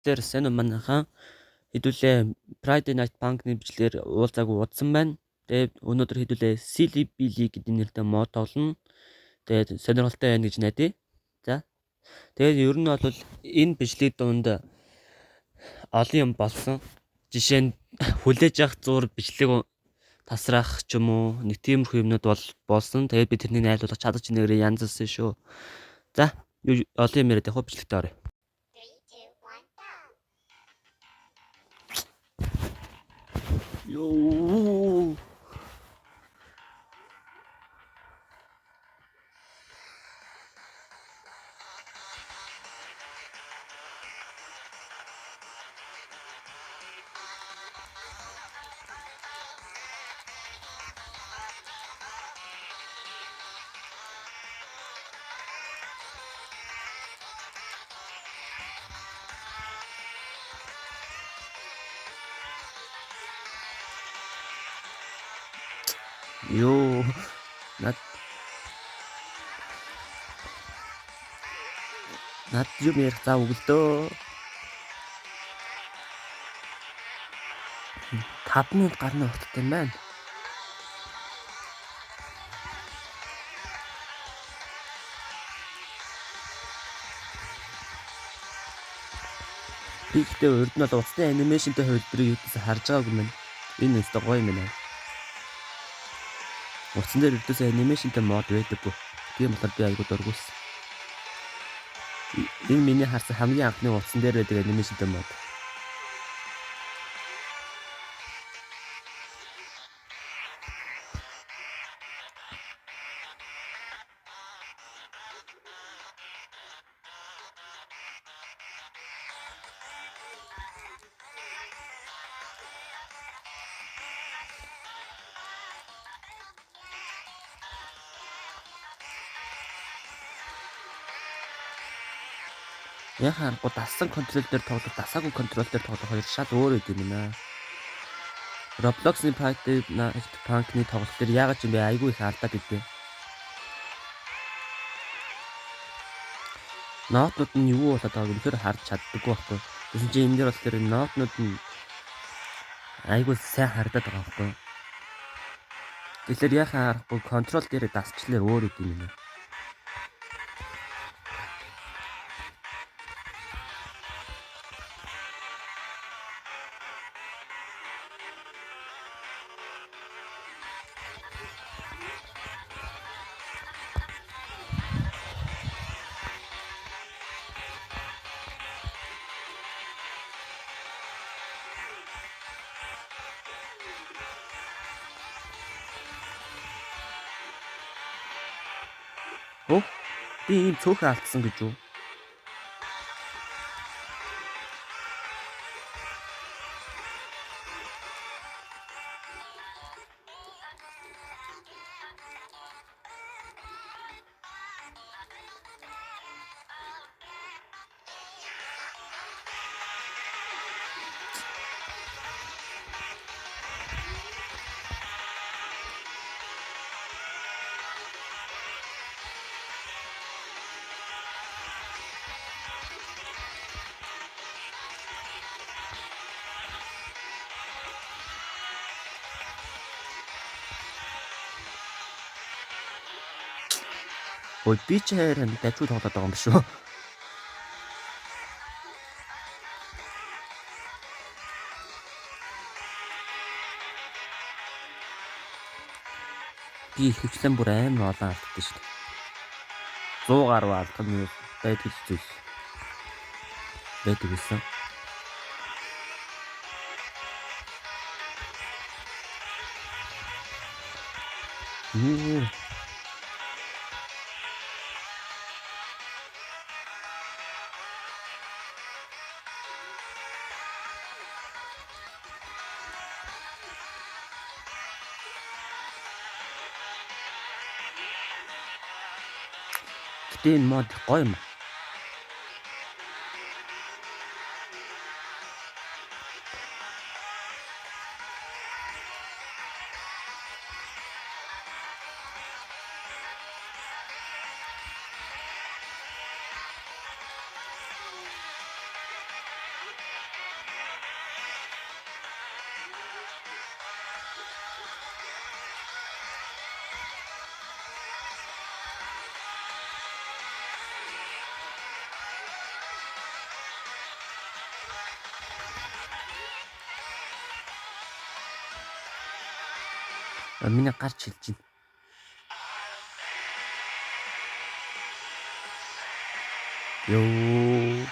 дээр сайн манайхан хэдүүлээ Friday Night Punk-ны бичлэгээр уулзаагүй удсан байна. Тэгээд өнөөдөр хэдүүлээ Silly Billy гэдэг нэртэй мод олно. Тэгээд сонирхолтой байна гэж найдаа. За. Тэгээд ер нь бол энэ бичлэгийн дунд олон юм болсон. Жишээ нь хүлээж авах зур бичлэг тасрах ч юм уу нэг тиймэрхүү юмнууд болсон. Тэгээд би тэрнийг айлуулах чадаж нэрээ янзлсан шүү. За, олон юм яриад явах бичлэгтээ орё. Йоо. Йоо. Над юм ярих зав өглөө. 5 минут гарна урттай юм байна. Би ихтэй урд нь бол уцтай анимашнтай хувилбарыг юудаас харж байгаагүй мэн. Энэ өстө гоё юм байна. Уцсан дээр юудаас анимашнтай мод байдаггүй. Тийм болохоор би айгуу дургүйсэн. Энэ миний харсан хамгийн анхны уцсан дээр байдаг анимашнтай мод. Яхаа харахгүй дассан контрол дээр тоглох, дасаагүй контрол дээр тоглох хоёр шал өөр үгүй юм аа. Roblox-ны Friday Night Punk-ны тоглолт дээр яагаад ч юм бэ айгүй их алдаад идэв. Ноотнууд нь юу болоод байгааг үнэхээр харж чаддаггүй байхгүй. Тэгсэн чинь энэ дээр бол тэр ноотнууд нь айгүй сайн харагдаад байгаа байхгүй. Тэгэхээр яхаа харахгүй контрол дээр дасчлаар өөр үгүй юм аа. Оо, би ийм цөөхөн алдсан гэж юу? Ой би ч харин дажгүй тоглоод байгаа юм биш үү? Би ихэвчлэн бүр амар олон алддаг шүү дээ. 100 гаруй алдах нь байдаг зүйл. Байдаг гэсэн. Гэтэ энэ мод гоё юм. Миний гарч хэлж байна. Йоо.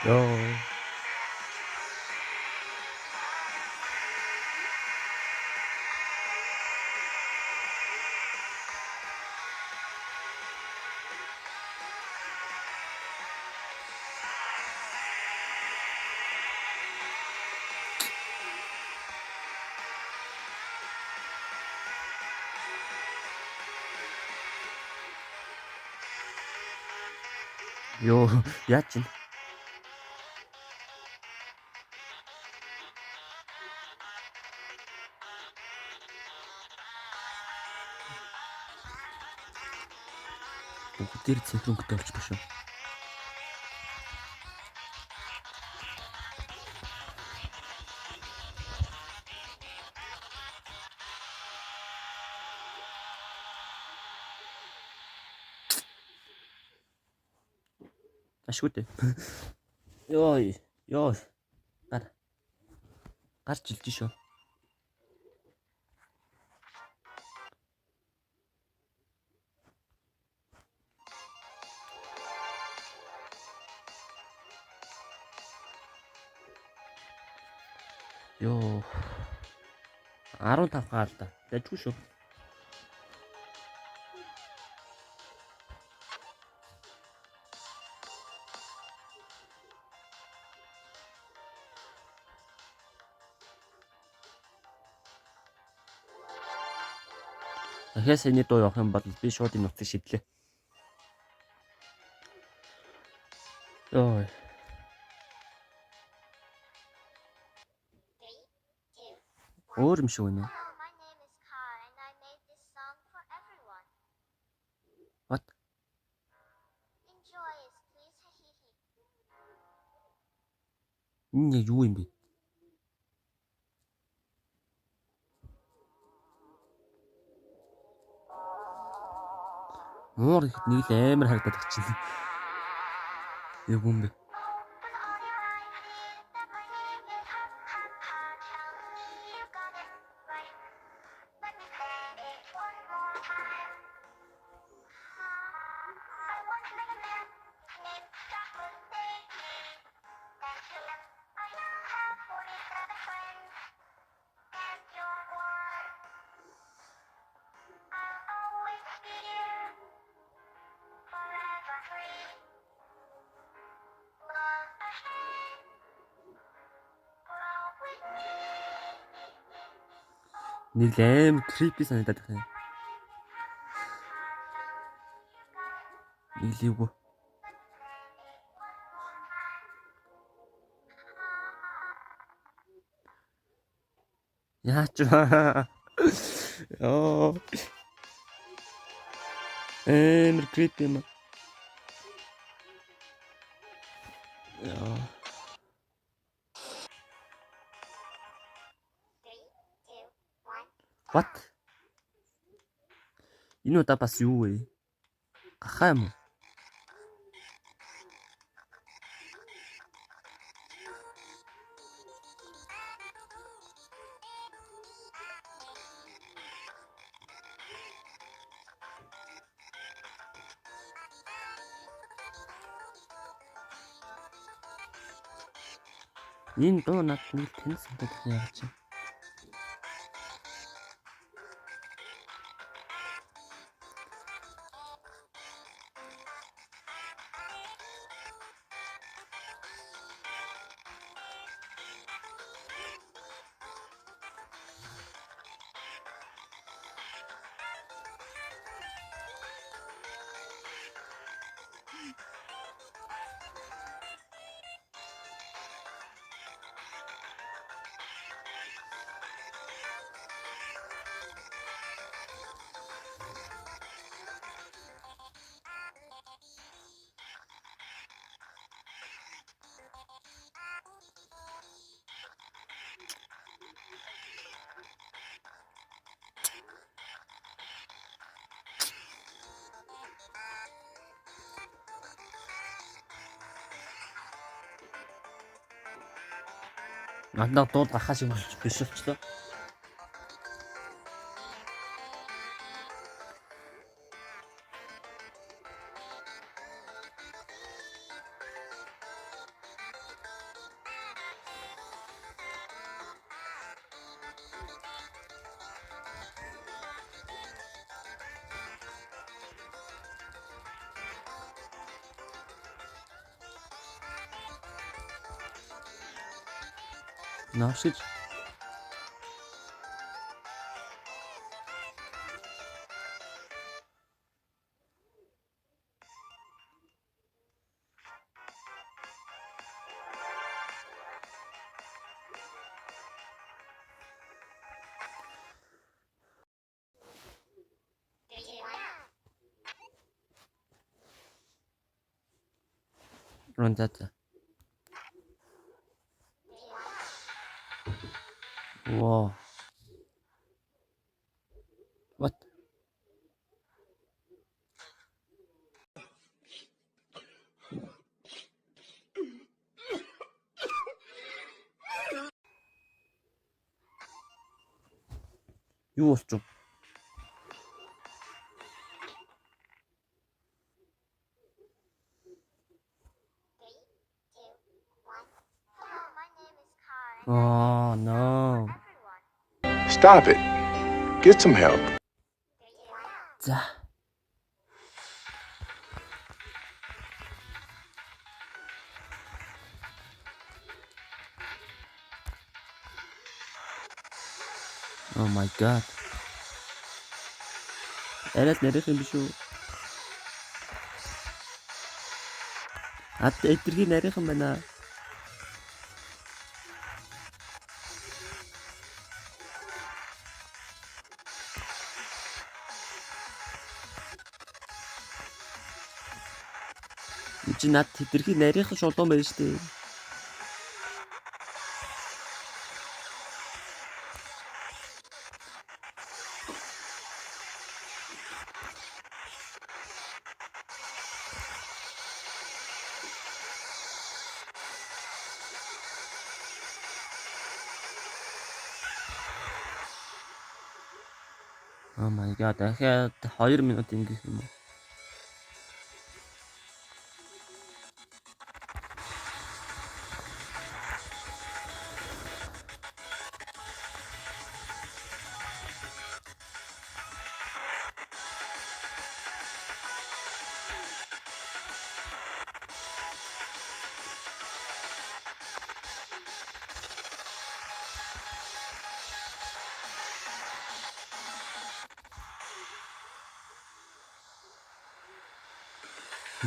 Йоо. Йоо, яа чинь? Бүгдээр цэхрөнгөтэй болчихсон шүү. Ашгүй дээ. Йоо. Гарч илж шүү. Йоо. 15 хаа л да. Дажгүй шүү. Дахиад саяны дуу явах юм бол би шууд энэ утсыг шидлээ. Йоо. Өөр юм шиг байна. What? Энэ юу юм бэ? Муур ихэд нэг л амар харагдаад очив. Юу юм бэ? Нэг аим creepy санагдаад байна. Нийлээгүй. Яач вэ? Оо. Амар creepy юм. Яа. What? Энэ удаа бас юу вэ? Гахаа юм уу? Энэ дуу над нэг тэнс санагдаад байна чи. Андаа дууд гахаа шиг биш болчлоо. Навшиж ронтата. Wow. What? Юу болчих вэ? Oh no. Stop it. Get some help. За. Oh my god. Арайс нарийнх юм биш үү? Ад эдэрхий нарийнхан байна. Чи над эдэрхий нарийнхан шулуун байна штэ. Oh my god. Дахиад 2 минут ингэх юм уу?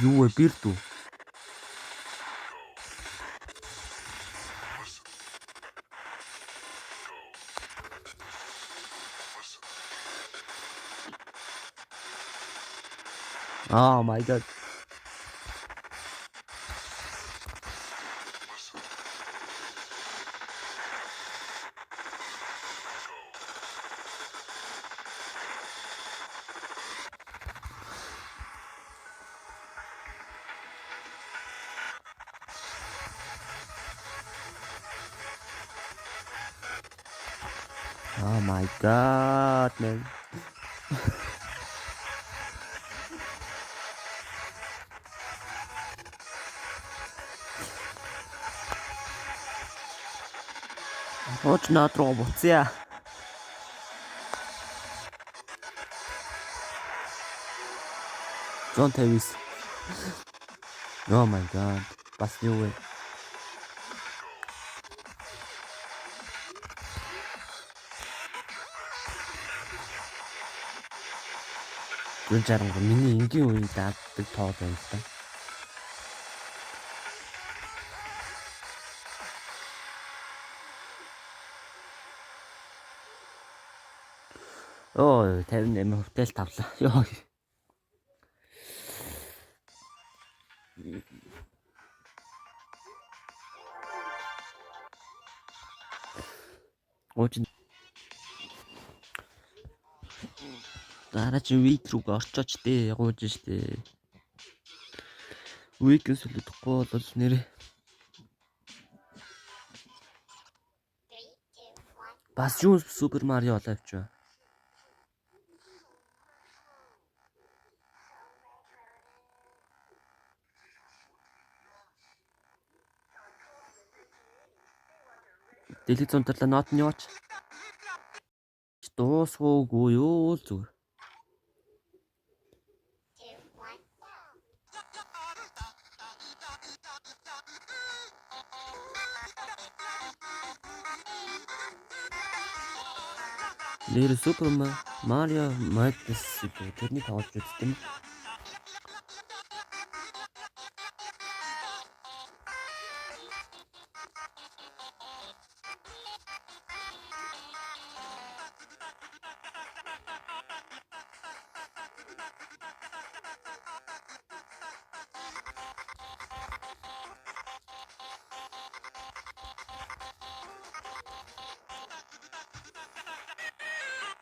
Юу вэ бирд үү? Oh my god. Oh my god, man. Хооч наад руу буцъя. Зон тавис. Oh my god. Бас юу вэ? Зүүн жаргал миний энгийн үе дааддаг тоо байна л та. Оо 58 хотел тавлаа. Йоо. Ууч дараа чи week руу орчооч дээ ягууж штэ. Week-с үлдэхгүй бол нэрээ Бас юу Супер Марио болоо авчваа. Дэлгэц унтарлаа нот нь яваач. Дуусгоогүй юу л зүгээр. Нэр Супер Марио Madness тэрний тоглож үзтэн.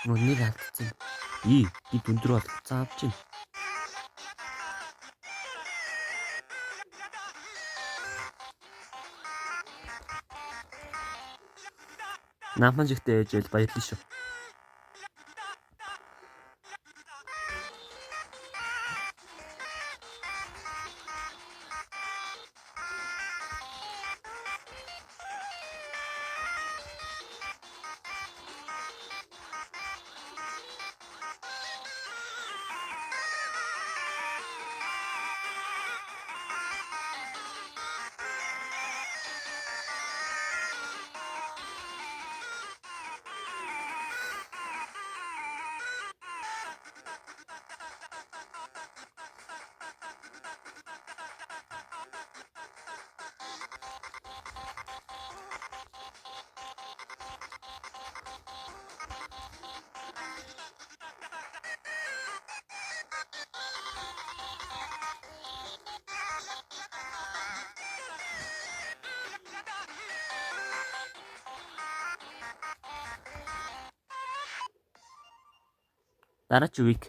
Нүнийг алдсан. Би дүндэр бол заавч юм. Намхан жигтэй ээжэл баярлалаа шүү. Дараач week.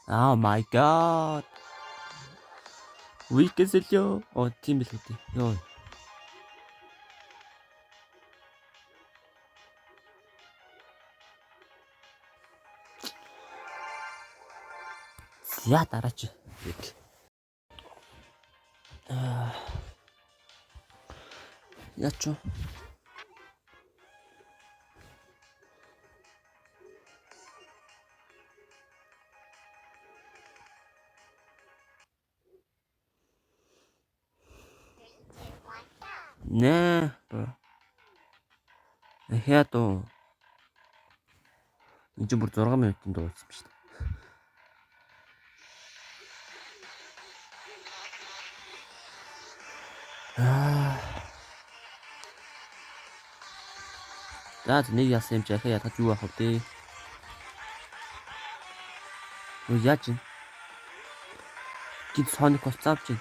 Oh my god. Week-с л ёо. Оо тийм л үү. Ёо. За дараач week. Яач вэ? Нэ. Эхээ дуу. Энд чинь бүр 6 минутын дуу болсон шүү дээ. За нэг яасан юм чи ахаа ядаж юу авах вэ? Юу яаж юм? Гид Sonic болцаавч юм.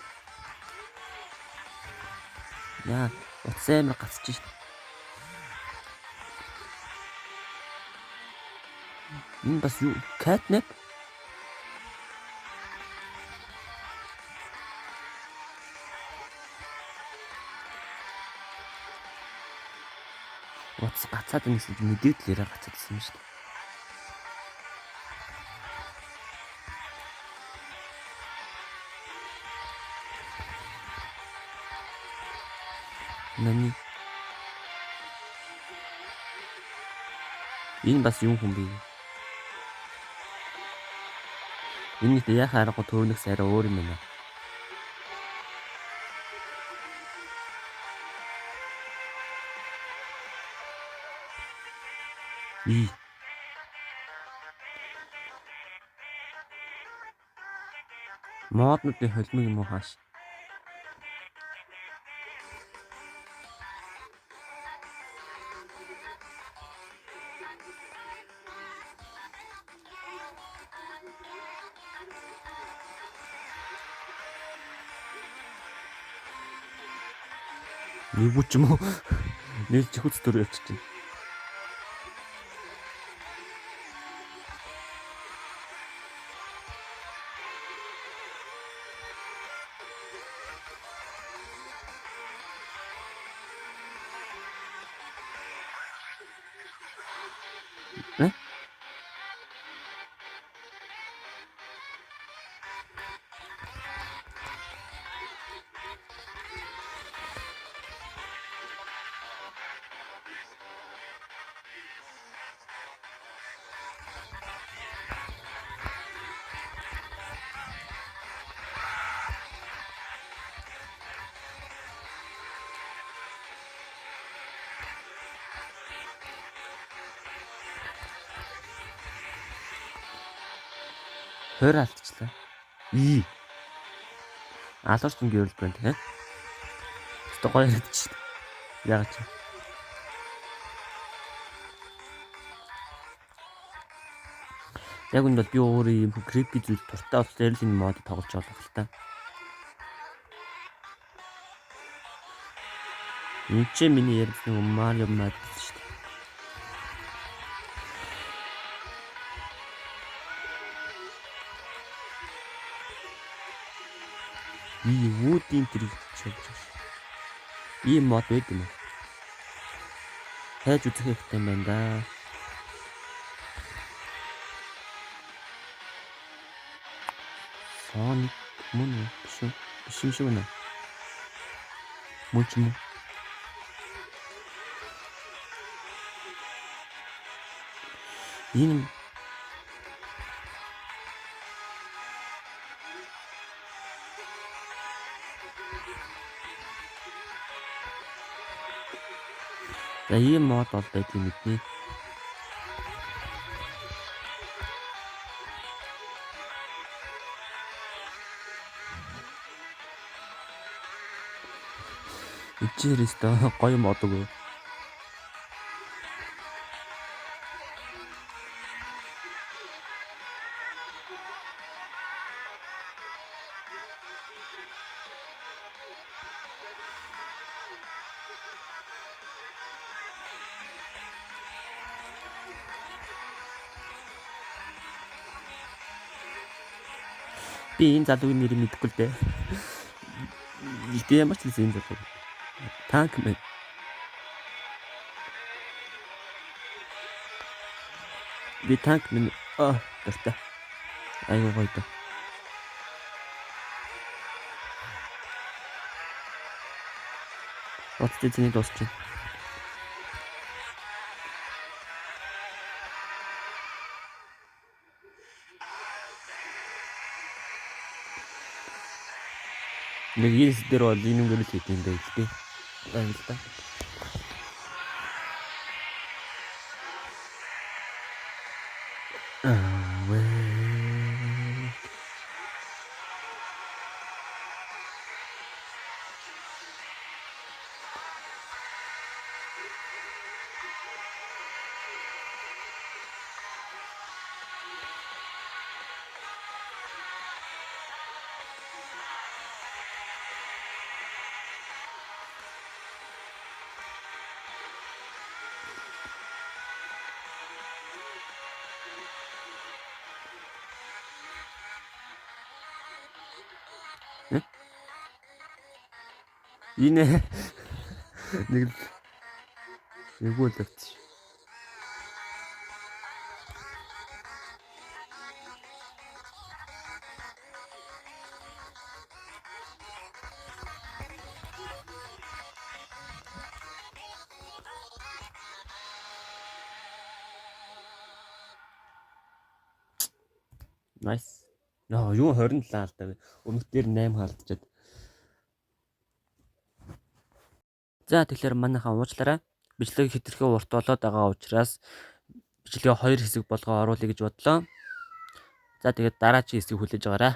Яа, уцсаймар гацчих шүү дээ. Энэ бас юу? Catnap? Уц гацаад юм шиг мэдээлэлээр гацаадсан юм шүү дээ. Нани. Энэ бас юу хүн бэ? Энэ их яхаа аргагүй төөнөх сайраа өөр юм байна. Моднуудын холимог юм уу хааш? Юу ч юм уу? Нэл чихүц төр явчихсан. Э? Хойр алдчихлаа. Алуурч нь гэрэл байна те. Өстө гоё хэлчих. Яг ч. Яг үнд бол би өөрөө юм creepy зүйл туртаа болохоор л энэ мод тоглож байгаа л та. Энд чи миний ярьсан Mario Mads шүү дээ. Вүүдийн тэр чилж байна. Ийм мод байд юм уу? Хайж үзэх хэрэгтэй юм байна да. Sonic мөн үү? Биш юм шиг байна. Мөн ч юм уу? Энэ за ийм мод бол байдаг юм мэднэ. Ичээрээстэй гоё мод өгөө. Би энэ залуугийн нэрийг мэдэхгүй л дээ. Игтэй ямар ч зүйл энэ залуу. Танк мэн. Би танк мэн. Дуртай. Айгуу гоё доо. Оцтой зэний дуусчих. Нэг ийс дээр бол энэ юм л хийх юм байл дээ. Байна л да. Энэ нэг эвгүй л авчих. Nice. Юу 27 алдаа. Өмнөх дээр 8 хаалтчаад. За тэгэхээр манайхаа уучлаарай. Бичлэг хэтэрхий урт болоод байгаа учраас бичлэгээ 2 хэсэг болгоо оруулъя гэж бодлоо. За тэгээд дараагийн хэсгийг хүлээж аваарай.